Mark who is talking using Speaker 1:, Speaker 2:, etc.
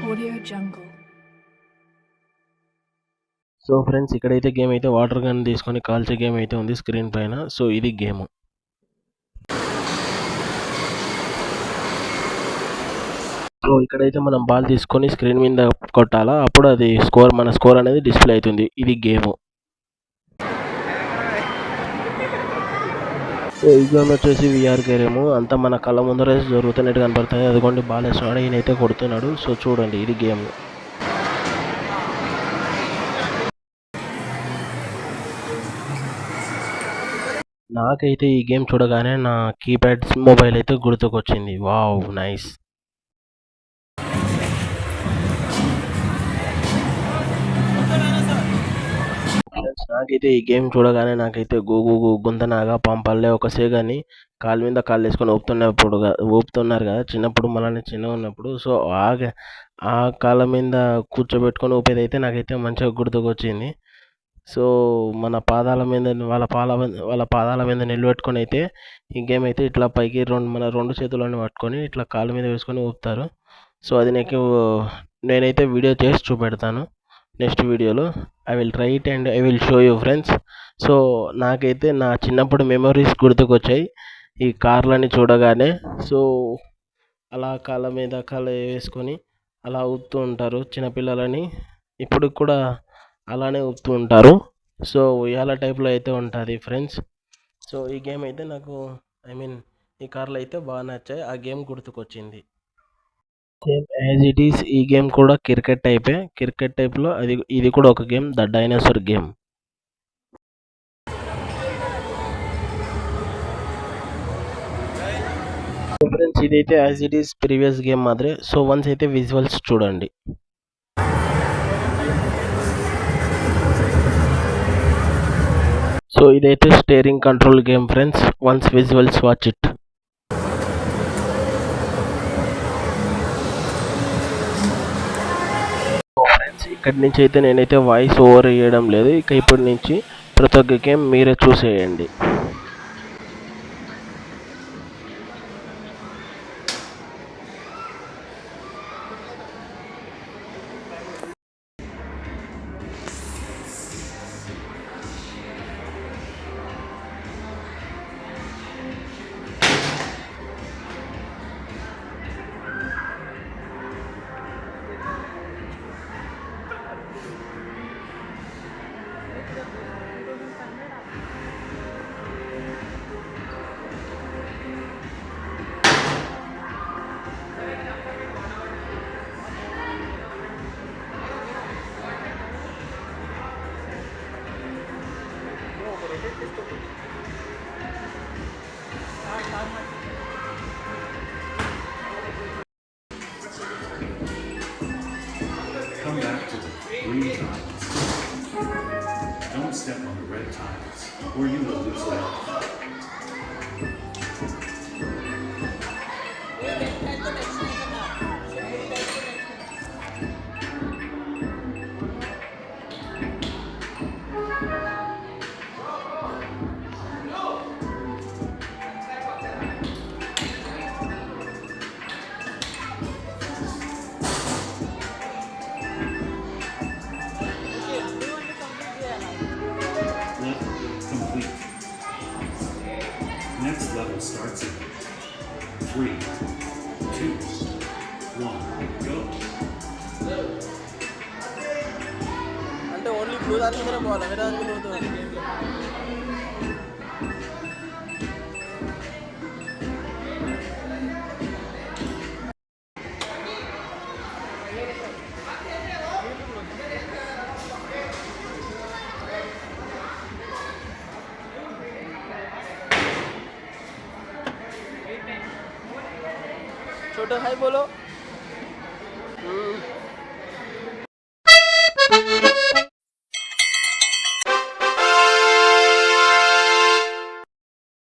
Speaker 1: Audio Jungle.
Speaker 2: So friends, ఇక్కడైతే game అయితే water gun తీసుకొని కాల్చే గేమ్ అయితే ఉంది స్క్రీన్ పైన. సో ఇది గేమ్. సో ఇక్కడైతే మనం బాల్ తీసుకొని స్క్రీన్ మీద కొట్టాలా, అప్పుడు అది మన స్కోర్ అనేది డిస్ప్లే అవుతుంది. ఇది గేమ్. సో ఈ గేమ్ వచ్చేసి విఆర్ గేమ్. అంతా మన కళ్ళ ముందర జరుగుతున్నట్టు కనపడుతుంది. అదిగోండి బాల్ వేస్తున్నాడు, ఈయనైతే కొడుతున్నాడు. సో చూడండి, ఇది గేమ్. నాకైతే ఈ గేమ్ చూడగానే నా కీప్యాడ్ మొబైల్ అయితే గుర్తుకొచ్చింది. Wow, nice. నాకైతే ఈ గేమ్ చూడగానే నాకైతే గుంతనాగా పంపల్లే ఒక సేగని కాలు మీద కాలు వేసుకొని ఊపుతున్నారు కదా చిన్నప్పుడు, మనల్ని చిన్నగా ఉన్నప్పుడు. సో ఆ కాళ్ళ మీద కూర్చోబెట్టుకొని ఊపేది అయితే నాకైతే మంచిగా గుర్తుకొచ్చింది. సో మన వాళ్ళ పాదాల మీద నిలబెట్టుకొని అయితే ఈ గేమ్ అయితే ఇట్లా పైకి మన రెండు చేతులను పట్టుకొని ఇట్లా కాళ్ళ మీద వేసుకొని ఊపుతారు. సో అది నేనైతే వీడియో చేసి చూపెడతాను నెక్స్ట్ వీడియోలో. I will try it and I will show you friends. So నాకైతే నా చిన్నప్పుడు మెమరీస్ గుర్తుకొచ్చాయి ఈ కార్లని చూడగానే. సో అలా కాళ్ళ మీద కాళ్ళు వేసుకొని అలా ఊపుతూ ఉంటారు చిన్నపిల్లలని. ఇప్పుడు కూడా అలానే ఊపుతూ ఉంటారు. సో ఉయ్యాల టైప్లో అయితే ఉంటుంది ఫ్రెండ్స్. సో ఈ గేమ్ అయితే నాకు ఈ కార్లు అయితే బాగా నచ్చాయి. ఆ గేమ్ గుర్తుకొచ్చింది. సేమ్ యాజ్ ఇట్ ఈస్ ఈ గేమ్ కూడా క్రికెట్ టైప్లో ఇది కూడా ఒక game, the dinosaur game. Friends, ఇదైతే as it is previous game మాదిరే. సో వన్స్ అయితే విజువల్స్ చూడండి. సో ఇదైతే steering control game friends. Once visuals watch it. ఇక్కడి నుంచి అయితే నేనైతే వాయిస్ ఓవర్ వేయడం లేదు. ఇప్పటి నుంచి ప్రతి ఒక్క గేమ్ మీరే చూసేయండి.
Speaker 3: Come back to the green tiles. Don't step on the red tiles, or you will lose life. Complete. Next level starts in 3, 2, 1, go.
Speaker 2: అంటే ఓన్లీ బ్లూ దాని మీదనే పోవాలి, వేరే దాని మీద పోతుంది. छोटे भाई बोलो।